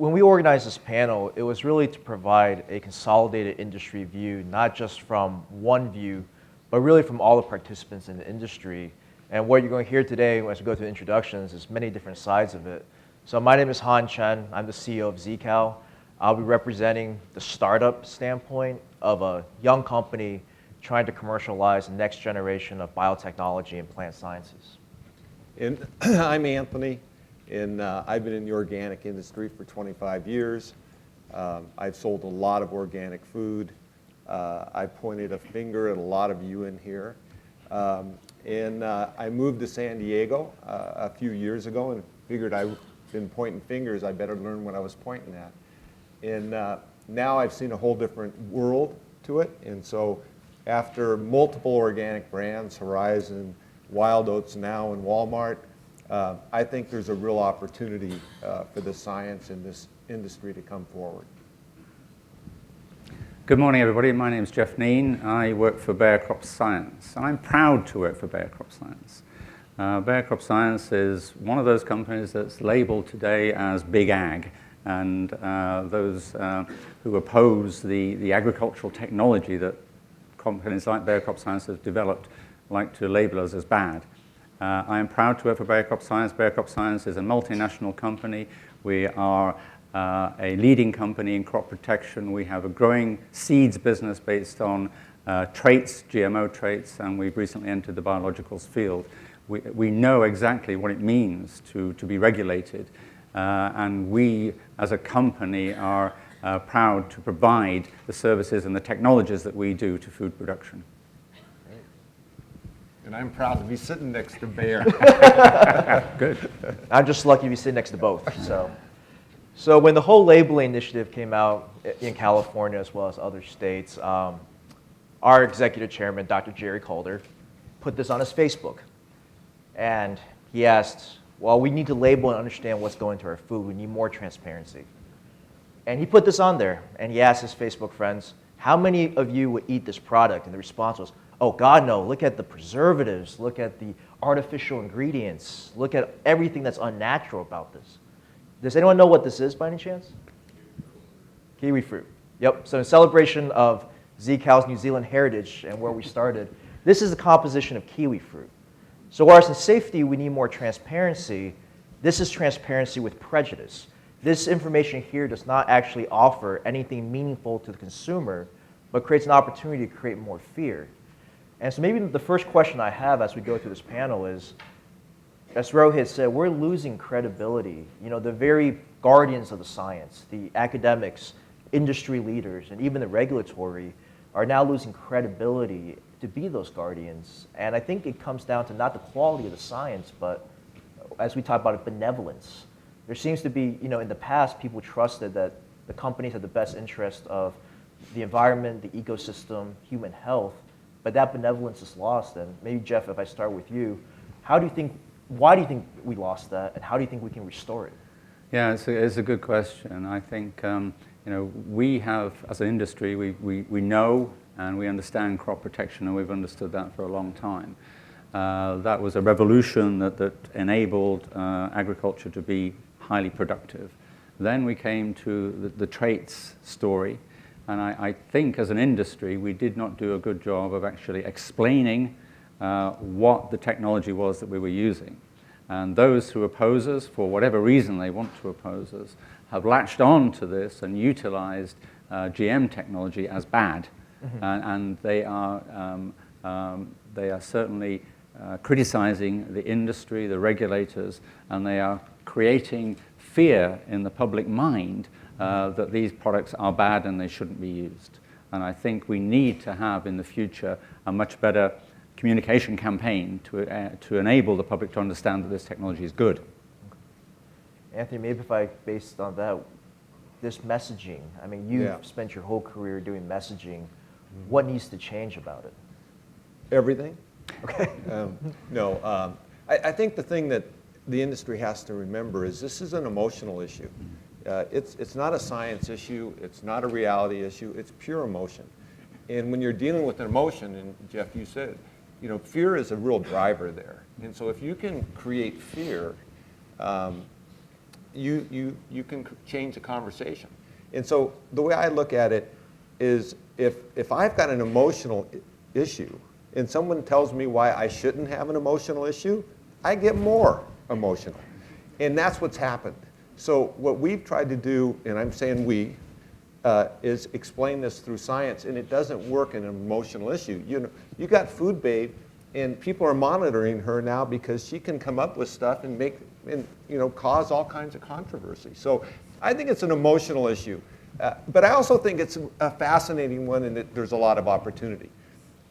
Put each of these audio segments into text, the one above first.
when we organized this panel, it was really to provide a consolidated industry view, not just from one view, but really from all the participants in the industry. And what you're going to hear today as we go through the introductions is many different sides of it. So my name is Han Chen. I'm the CEO of Zcal. I'll be representing the startup standpoint of a young company trying to commercialize the next generation of biotechnology and plant sciences. And I'm Anthony, and I've been in the organic industry for 25 years. I've sold a lot of organic food. I pointed a finger at a lot of you in here. And I moved to San Diego a few years ago and figured I've been pointing fingers, I better learn what I was pointing at. And now I've seen a whole different world to it. And so after multiple organic brands, Horizon, Wild Oats now, and Walmart, I think there's a real opportunity for the science in this industry to come forward. Good morning, everybody. My name is Jeff Neen. I work for Bayer Crop Science, and I'm proud to work for Bayer Crop Science. Bayer Crop Science is one of those companies that's labeled today as Big Ag, and those who oppose the agricultural technology that companies like Bayer Crop Science have developed like to label us as bad. I am proud to work for Bayer Crop Science. Bayer Crop Science is a multinational company. We are a leading company in crop protection. We have a growing seeds business based on traits, GMO traits, and we've recently entered the biologicals field. We know exactly what it means to be regulated, and we as a company are proud to provide the services and the technologies that we do to food production. And I'm proud to be sitting next to Bayer. Good. I'm just lucky to be sitting next to both. So when the whole labeling initiative came out in California as well as other states, our executive chairman, Dr. Jerry Calder, put this on his Facebook. And he asked, well, we need to label and understand what's going to our food. We need more transparency. And he put this on there, and he asked his Facebook friends, how many of you would eat this product? And the response was, oh, God, no. Look at the preservatives. Look at the artificial ingredients. Look at everything that's unnatural about this. Does anyone know what this is by any chance? Kiwi fruit. Yep. So in celebration of Zcal's New Zealand heritage and where we started, this is the composition of kiwi fruit. So whereas in safety we need more transparency, this is transparency with prejudice. This information here does not actually offer anything meaningful to the consumer, but creates an opportunity to create more fear. And so maybe the first question I have as we go through this panel is, as Rohit said, we're losing credibility. You know, the very guardians of the science, the academics, industry leaders, and even the regulatory are now losing credibility to be those guardians. And I think it comes down to not the quality of the science, but as we talk about it, benevolence. There seems to be, you know, in the past, people trusted that the companies had the best interest of the environment, the ecosystem, human health, but that benevolence is lost. And maybe, Jeff, if I start with you, why do you think we lost that, and how do you think we can restore it? Yeah, it's a good question. I think you know, we have, as an industry, we know and we understand crop protection, and we've understood that for a long time. That was a revolution that enabled agriculture to be highly productive. Then we came to the traits story, and I think as an industry we did not do a good job of actually explaining what the technology was that we were using. And those who oppose us, for whatever reason they want to oppose us, have latched on to this and utilized GM technology as bad. Mm-hmm. And they are certainly criticizing the industry, the regulators, and they are creating fear in the public mind that these products are bad and they shouldn't be used. And I think we need to have in the future a much better communication campaign to enable the public to understand that this technology is good. Anthony, maybe based on that, this messaging, I mean, you've spent your whole career doing messaging. What needs to change about it? Everything. Okay. I think the thing that the industry has to remember is this is an emotional issue. It's not a science issue. It's not a reality issue. It's pure emotion. And when you're dealing with an emotion, and Jeff, you said, you know, fear is a real driver there. And so if you can create fear, you can change the conversation. And so the way I look at it is if I've got an emotional issue and someone tells me why I shouldn't have an emotional issue, I get more emotional. And that's what's happened. So what we've tried to do, and I'm saying we, is explain this through science, and it doesn't work in an emotional issue. You got Food Babe, and people are monitoring her now because she can come up with stuff and cause all kinds of controversy. So I think it's an emotional issue, but I also think it's a fascinating one, and there's a lot of opportunity.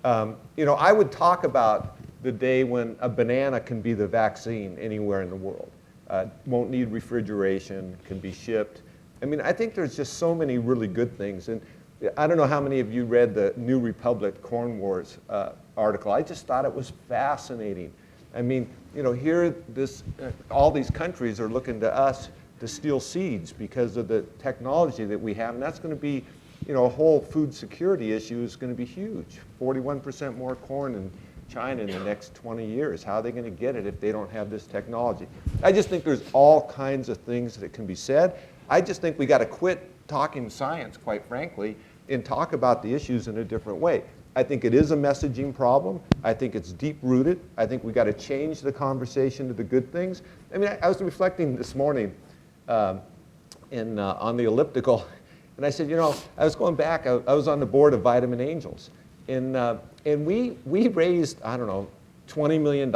I would talk about the day when a banana can be the vaccine anywhere in the world. Won't need refrigeration, can be shipped. I mean, I think there's just so many really good things. And I don't know how many of you read the New Republic Corn Wars article. I just thought it was fascinating. I mean, here all these countries are looking to us to steal seeds because of the technology that we have. And that's going to be, a whole food security issue is going to be huge. 41% more corn in China in the next 20 years. How are they going to get it if they don't have this technology? I just think there's all kinds of things that can be said. I just think we got to quit talking science, quite frankly, and talk about the issues in a different way. I think it is a messaging problem. I think it's deep-rooted. I think we got to change the conversation to the good things. I mean, I was reflecting this morning on the elliptical, and I said, I was going back. I was on the board of Vitamin Angels, and we raised, I don't know, $20 million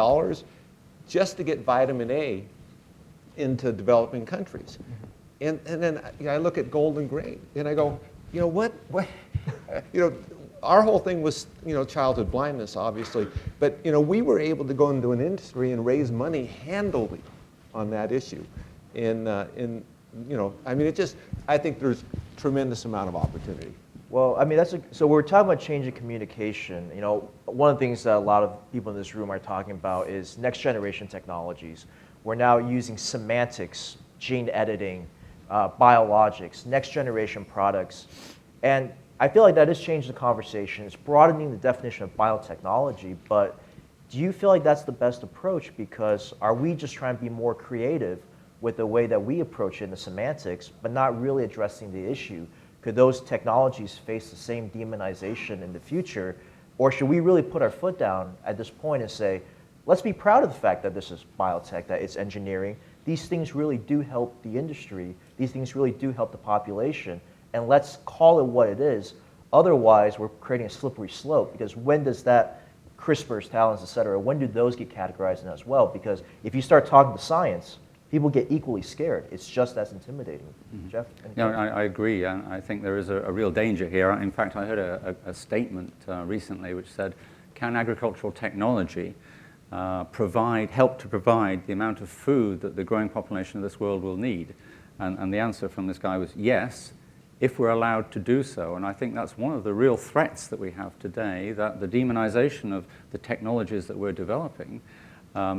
just to get vitamin A into developing countries. And then I look at Golden Grain, and I go, what? Our whole thing was, childhood blindness, obviously. But, we were able to go into an industry and raise money handily on that issue. And I mean, I think there's tremendous amount of opportunity. Well, I mean, so we're talking about changing communication. One of the things that a lot of people in this room are talking about is next generation technologies. We're now using semantics, gene editing, biologics, next generation products. And I feel like that has changed the conversation. It's broadening the definition of biotechnology, but do you feel like that's the best approach? Because are we just trying to be more creative with the way that we approach it in the semantics, but not really addressing the issue? Could those technologies face the same demonization in the future? Or should we really put our foot down at this point and say, let's be proud of the fact that this is biotech, that it's engineering. These things really do help the industry. These things really do help the population. And let's call it what it is. Otherwise, we're creating a slippery slope, because when does that CRISPR's, talents, et cetera, when do those get categorized in as well? Because if you start talking to science, people get equally scared. It's just as intimidating. Mm-hmm. Jeff? No, I agree. I think there is a real danger here. In fact, I heard a statement recently which said, can agricultural technology help to provide the amount of food that the growing population of this world will need? And the answer from this guy was yes, if we're allowed to do so. And I think that's one of the real threats that we have today, that the demonization of the technologies that we're developing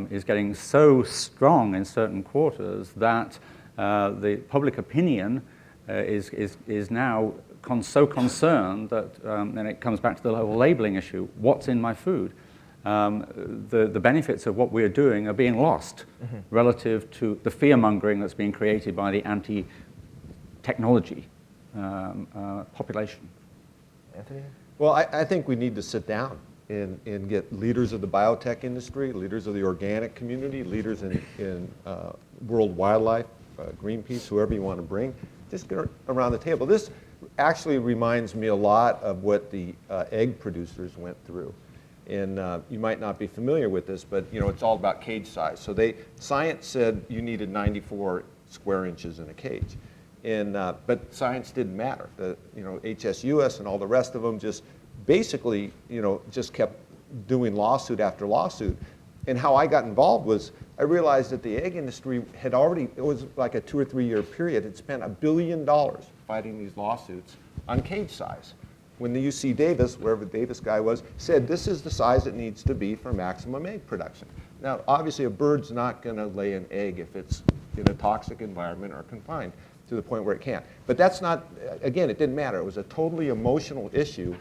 is getting so strong in certain quarters that the public opinion is now so concerned that, and it comes back to the whole labeling issue, what's in my food? The benefits of what we're doing are being lost relative to the fear-mongering that's being created by the anti-technology population. Anthony? Well, I think we need to sit down and get leaders of the biotech industry, leaders of the organic community, leaders in world wildlife, Greenpeace, whoever you want to bring, just get around the table. This actually reminds me a lot of what the egg producers went through. And you might not be familiar with this, but it's all about cage size. So science said you needed 94 square inches in a cage. But science didn't matter. HSUS and all the rest of them just basically, just kept doing lawsuit after lawsuit. And how I got involved was I realized that the egg industry had already, it was like a 2 or 3 year period, had spent $1 billion fighting these lawsuits on cage size. When the UC Davis, wherever the Davis guy was, said this is the size it needs to be for maximum egg production. Now, obviously a bird's not going to lay an egg if it's in a toxic environment or confined to the point where it can't. But that's not, again, it didn't matter. It was a totally emotional issue.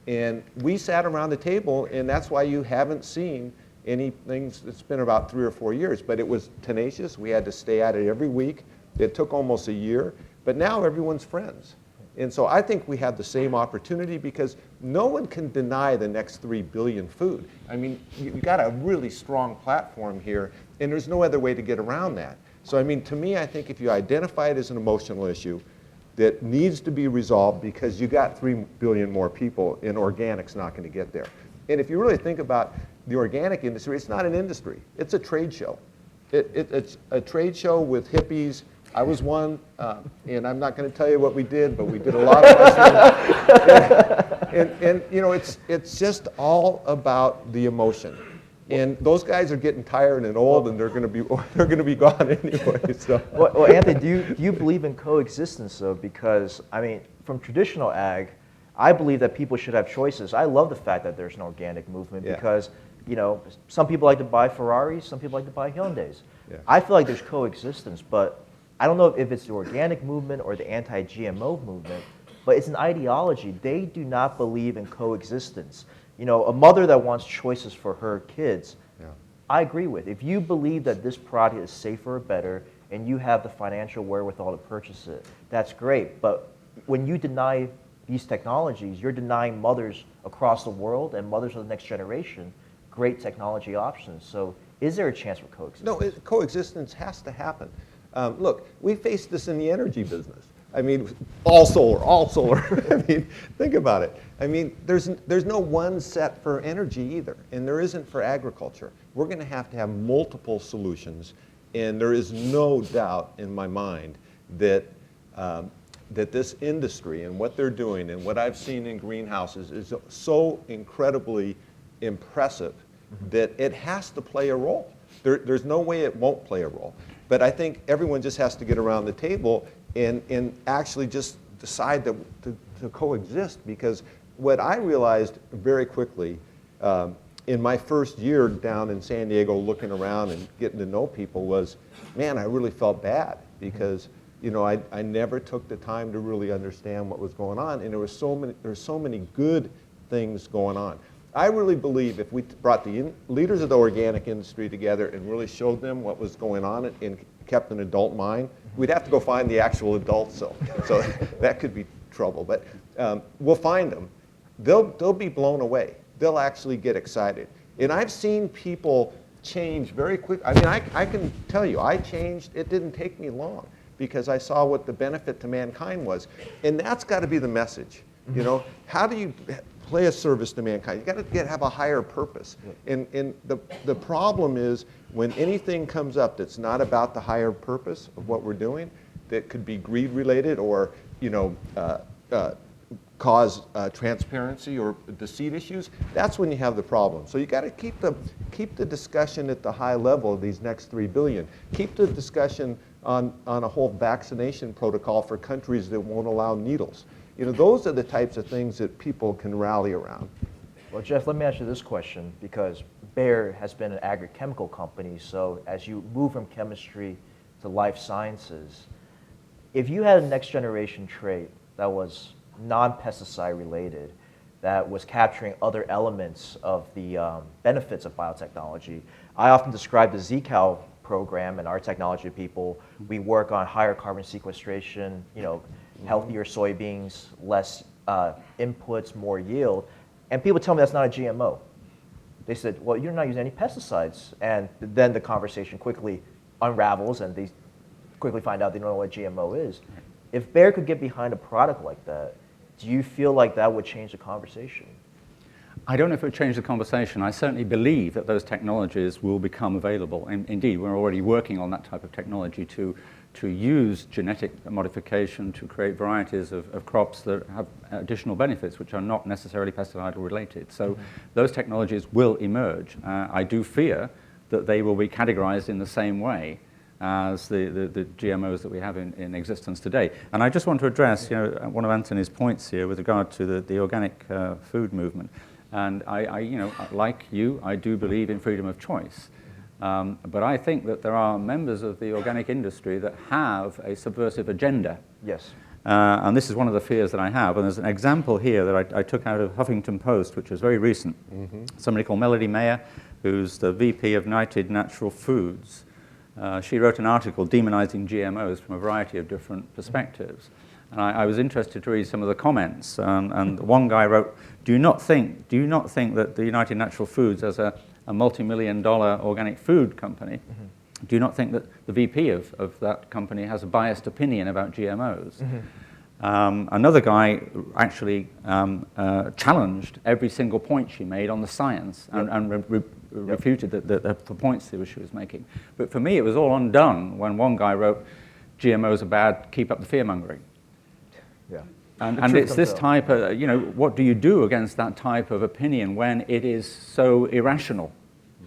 And we sat around the table, and that's why you haven't seen anything. It's been about 3 or 4 years, but it was tenacious. We had to stay at it every week. It took almost a year, but now everyone's friends. And so I think we have the same opportunity because no one can deny the next 3 billion food. I mean, you've got a really strong platform here, and there's no other way to get around that. So I mean, to me, I think if you identify it as an emotional issue that needs to be resolved because you got 3 billion more people, and organic's not going to get there. And if you really think about the organic industry, it's not an industry. It's a trade show. It's a trade show with hippies. I was one, and I'm not going to tell you what we did, but we did a lot of mushrooms. And you know, it's just all about the emotion. And those guys are getting tired and old, and they're going to be gone anyway. So. Well, Anthony, do you believe in coexistence though? Because I mean, from traditional ag, I believe that people should have choices. I love the fact that there's an organic movement because, you know, some people like to buy Ferraris, some people like to buy Hyundais. Yeah. I feel like there's coexistence, but I don't know if it's the organic movement or the anti-GMO movement, but it's an ideology. They do not believe in coexistence. You know, a mother that wants choices for her kids, I agree with. If you believe that this product is safer or better and you have the financial wherewithal to purchase it, that's great. But when you deny these technologies, you're denying mothers across the world and mothers of the next generation great technology options. So is there a chance for coexistence? No, coexistence has to happen. Look, we face this in the energy business. I mean, all solar, all solar. I mean, think about it. I mean, there's no one set for energy either, and there isn't for agriculture. We're going to have multiple solutions, and there is no doubt in my mind that that this industry and what they're doing and what I've seen in greenhouses is so incredibly impressive that it has to play a role. There's no way it won't play a role. But I think everyone just has to get around the table and actually just decide to coexist, because what I realized very quickly in my first year down in San Diego looking around and getting to know people was, man, I really felt bad because you know, I never took the time to really understand what was going on, and there were so many good things going on. I really believe if we brought the leaders of the organic industry together and really showed them what was going on and kept an adult mind, we'd have to go find the actual adults, so that could be trouble. But we'll find them. They'll be blown away. They'll actually get excited. And I've seen people change very quick. I mean, I can tell you, I changed. It didn't take me long, because I saw what the benefit to mankind was. And that's got to be the message. You know, how do you play a service to mankind? You got to have a higher purpose. And the problem is when anything comes up that's not about the higher purpose of what we're doing, that could be greed related or, you know, cause transparency or deceit issues, that's when you have the problem. So you got to keep the discussion at the high level of these next 3 billion. Keep the discussion on a whole vaccination protocol for countries that won't allow needles. You know, those are the types of things that people can rally around. Well, Jeff, let me ask you this question, because Bayer has been an agrochemical company, so as you move from chemistry to life sciences, if you had a next generation trait that was non-pesticide related, that was capturing other elements of the benefits of biotechnology, I often describe the ZCal program and our technology people. We work on higher carbon sequestration, you know, healthier soybeans, less inputs, more yield. And people tell me that's not a GMO. They said, well, you're not using any pesticides. And then the conversation quickly unravels and they quickly find out they don't know what GMO is. If Bayer could get behind a product like that, do you feel like that would change the conversation? I don't know if it would change the conversation. I certainly believe that those technologies will become available. And indeed, we're already working on that type of technology to use genetic modification to create varieties of crops that have additional benefits which are not necessarily pesticide related. So those technologies will emerge. I do fear that they will be categorized in the same way as the GMOs that we have in existence today. And I just want to address, you know, one of Anthony's points here with regard to the organic food movement. And I, you know, like you, I do believe in freedom of choice. But I think that there are members of the organic industry that have a subversive agenda. Yes. And this is one of the fears that I have. And there's an example here that I took out of Huffington Post, which was very recent. Somebody called Melody Mayer, who's the VP of United Natural Foods, She wrote an article demonizing GMOs from a variety of different perspectives. And I was interested to read some of the comments. And one guy wrote, do you not think that the United Natural Foods, as a multi-million-dollar organic food company, do you not think that the VP of that company has a biased opinion about GMOs? Another guy actually challenged every single point she made on the science and refuted the points that she was making. But for me, it was all undone when one guy wrote, GMOs are bad, keep up the fear-mongering. Yeah. And it's this type of, what do you do against that type of opinion when it is so irrational?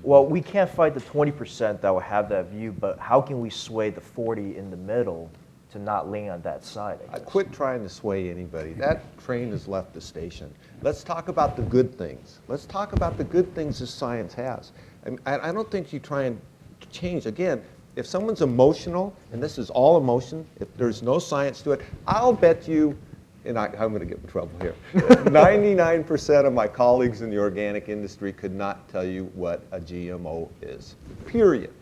Well, we can't fight the 20% that will have that view, but how can we sway the 40 in the middle to not lean on that side? I guess. Quit trying to sway anybody. That train has left the station. Let's talk about the good things. Let's talk about the good things this science has. I don't think you try and change. Again, if someone's emotional, and this is all emotion, if there's no science to it, I'll bet you, and I'm going to get in trouble here, 99% of my colleagues in the organic industry could not tell you what a GMO is, period.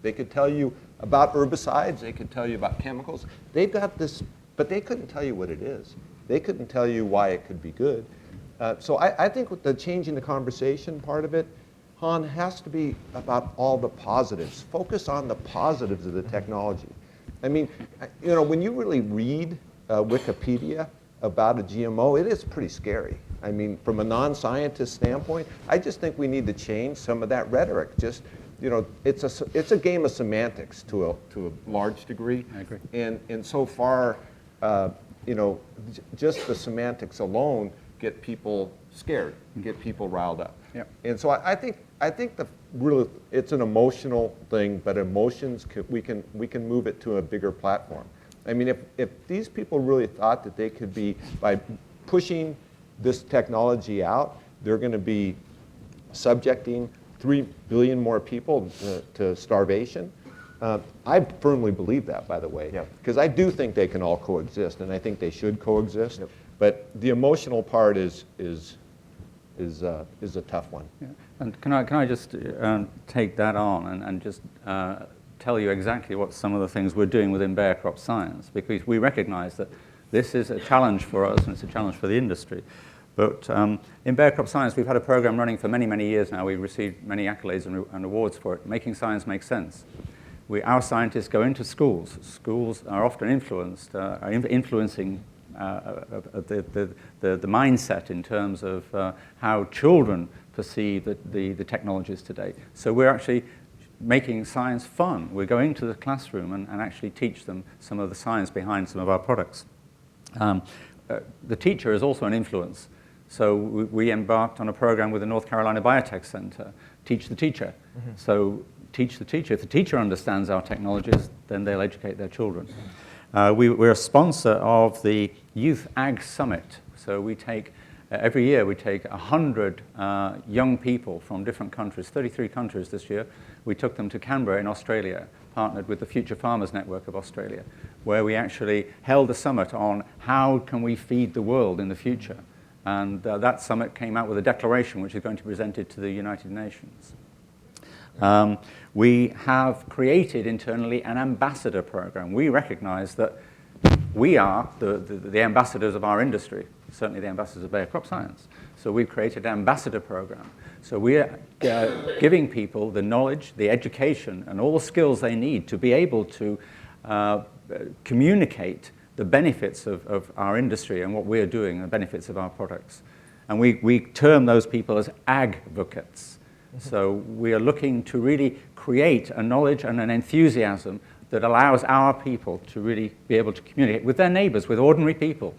They could tell you about herbicides, they could tell you about chemicals. They've got this, but they couldn't tell you what it is. They couldn't tell you why it could be good. So I think with the changing the conversation part of it, Han, has to be about all the positives. Focus on the positives of the technology. I mean, when you really read Wikipedia about a GMO, it is pretty scary. I mean, from a non-scientist standpoint, I just think we need to change some of that rhetoric. Just, it's a game of semantics to a large degree. I agree. And so far, just the semantics alone get people scared, get people riled up. Yep. And so I think it's an emotional thing, but emotions we can move it to a bigger platform. I mean, if these people really thought that they could be, by pushing this technology out, they're going to be subjecting 3 billion more people to starvation. I firmly believe that, by the way, because I do think they can all coexist, and I think they should coexist. Yep. But the emotional part is a tough one. Yeah. And can I just take that on and just tell you exactly what some of the things we're doing within Bayer Crop Science, because we recognize that this is a challenge for us and it's a challenge for the industry. But in Bayer Crop Science, we've had a program running for many, many years now. We've received many accolades and awards for it, making science make sense. Our scientists go into schools. Schools are often influencing the mindset in terms of how children perceive the technologies today. So we're actually making science fun. We're going to the classroom and actually teach them some of the science behind some of our products. The teacher is also an influence. So we embarked on a program with the North Carolina Biotech Center, Teach the Teacher. Mm-hmm. So teach the teacher. If the teacher understands our technologies, then they'll educate their children. We're a sponsor of the Youth Ag Summit. So we take, every year we take 100 young people from different countries, 33 countries this year. We took them to Canberra in Australia, partnered with the Future Farmers Network of Australia, where we actually held a summit on how can we feed the world in the future. And that summit came out with a declaration which is going to be presented to the United Nations. We have created internally an ambassador program. We recognize that we are the ambassadors of our industry, certainly the ambassadors of Bayer Crop Science. So we've created an ambassador program. So we're giving people the knowledge, the education, and all the skills they need to be able to communicate the benefits of our industry and what we're doing, the benefits of our products. And we term those people as advocates. So we are looking to really create a knowledge and an enthusiasm that allows our people to really be able to communicate with their neighbors, with ordinary people.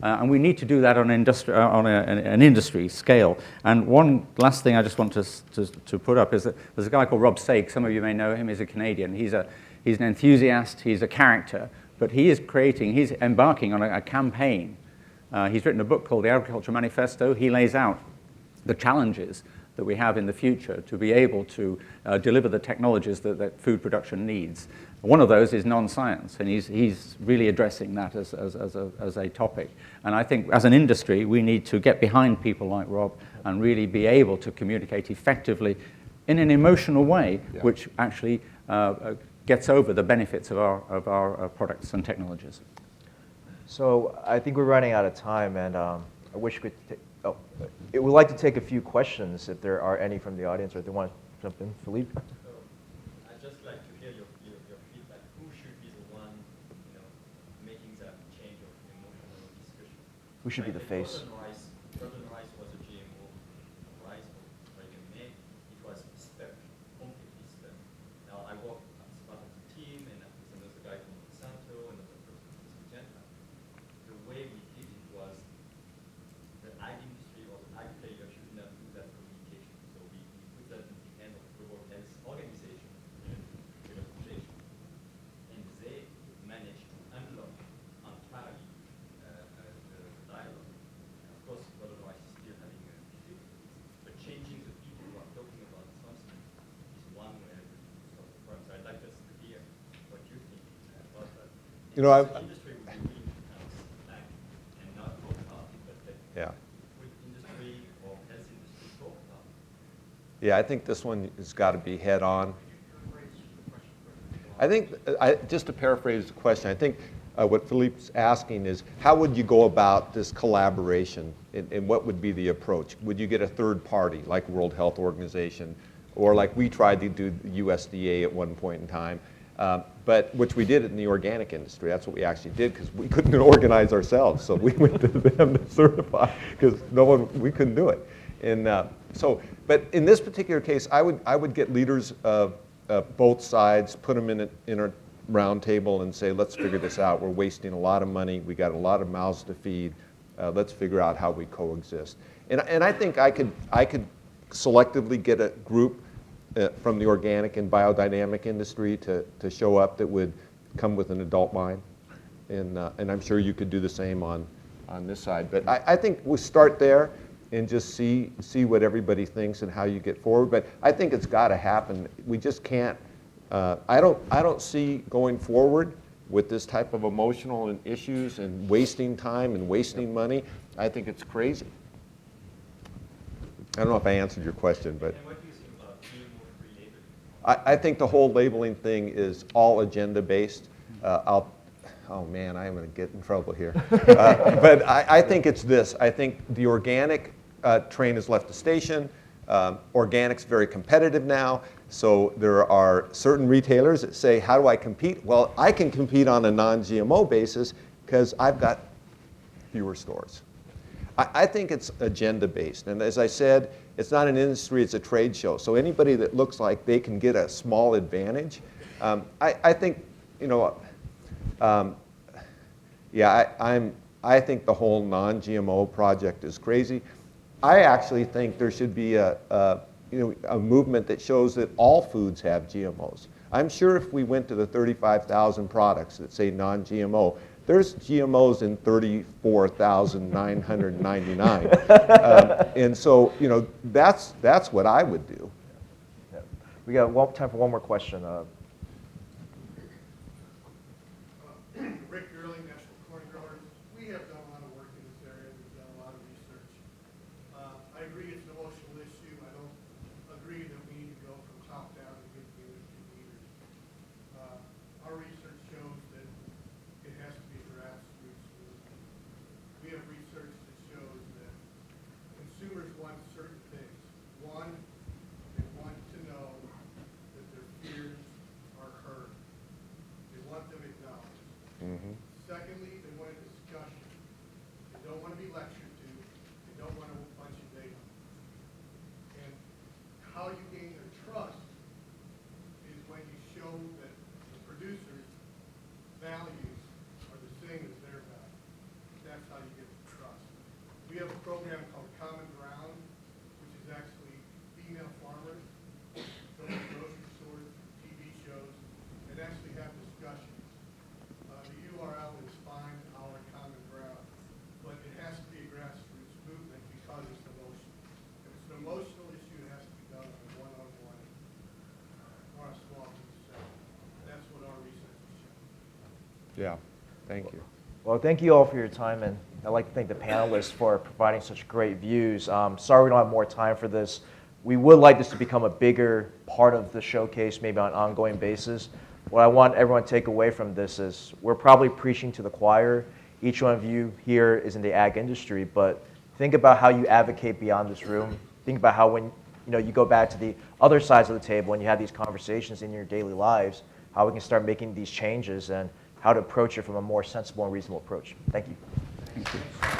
And we need to do that on an industry scale. And one last thing I just want to put up is that there's a guy called Rob Sake. Some of you may know him. He's a Canadian. He's an enthusiast. He's a character. But he's embarking on a campaign. He's written a book called The Agriculture Manifesto. He lays out the challenges that we have in the future to be able to deliver the technologies that food production needs. One of those is non-science, and he's really addressing that as a topic. And I think as an industry, we need to get behind people like Rob and really be able to communicate effectively in an emotional way, which actually gets over the benefits of our products and technologies. So I think we're running out of time, and I wish we could we'd like to take a few questions if there are any from the audience, or if they want to jump in. Philippe? So I'd just like to hear your feedback. Who should be the one, making that change of emotional discussion? Who should be the face? Golden rice was a GMO rice, or even made. It was stuck, completely stuck. Now I work as part of the team, and with another guy from Monsanto, another person from Syngenta. The way we did it was the ag industry or the ag player should not do that communication. So we put that in the hand of the Global Health Organization and organization. And they managed to unlock entirely the dialogue. And of course, Golden Rice is still having difficulties, but changing the people who are talking about something is one way to solve the problem. So I'd like us to hear what you think about that. The industry would be willing to kind of back and not talk about it, but let Yeah. food industry or health industry talk about it. Yeah, I think this one has got to be head on. I think, just to paraphrase the question, I think what Philippe's asking is, how would you go about this collaboration, and what would be the approach? Would you get a third party, like World Health Organization, or like we tried to do the USDA at one point in time, but which we did in the organic industry. That's what we actually did, because we couldn't organize ourselves, so we went to them to certify, because we couldn't do it. And but in this particular case, I would get leaders of both sides, put them in a round table and say, let's figure this out. We're wasting a lot of money. We got a lot of mouths to feed. Let's figure out how we coexist. And I think I could selectively get a group from the organic and biodynamic industry to show up that would come with an adult mind. And I'm sure you could do the same on this side. But I think we'll start there and just see what everybody thinks and how you get forward. But I think it's got to happen. We just can't. I don't see going forward with this type of emotional issues and wasting time and wasting money. I think it's crazy. I don't know if I answered your question, but And what do you think about GMO-free labeling? I think the whole labeling thing is all agenda based. Oh man, I am going to get in trouble here. But I think it's this. I think the organic train has left the station. Organic's very competitive now. So there are certain retailers that say, how do I compete? Well, I can compete on a non-GMO basis because I've got fewer stores. I think it's agenda based. And as I said, it's not an industry, it's a trade show. So anybody that looks like they can get a small advantage, I think, I think the whole non-GMO project is crazy. I actually think there should be a movement that shows that all foods have GMOs. I'm sure if we went to the 35,000 products that say non-GMO, there's GMOs in 34,999. And so, that's what I would do. Yeah. We got time for one more question. Rick Early, National Corn Growers. We have done a lot of work in this area. We've done a lot of research. I agree it's an emotional issue. I don't agree that we need to go from top down to get the industry leaders. Our research shows that it has to be a grassroots movement. We have research that shows that consumers want certain things. One, they want to know that their fears are heard. They want them acknowledged. Secondly, they want a discussion. They don't want to be lectured to. They don't want a bunch of data. And how you gain their trust is when you show that the producers' values are the same as their values. That's how you get the trust. We have a program called Common Ground, which is actually female farmers go to grocery stores, TV shows, and actually have discussions. The URL is Find Our Common Ground, but it has to be a grassroots movement because it's emotional. If it's an emotional issue, it has to be done on a one-on-one or a small group setting. That's what our research has shown. Yeah, thank you. Well, thank you all for your time, and I'd like to thank the panelists for providing such great views. Sorry we don't have more time for this. We would like this to become a bigger part of the showcase, maybe on an ongoing basis. what I want everyone to take away from this is we're probably preaching to the choir. Each one of you here is in the ag industry, but think about how you advocate beyond this room. Think about how when you go back to the other sides of the table and you have these conversations in your daily lives, how we can start making these changes and how to approach it from a more sensible and reasonable approach. Thank you. Thank you.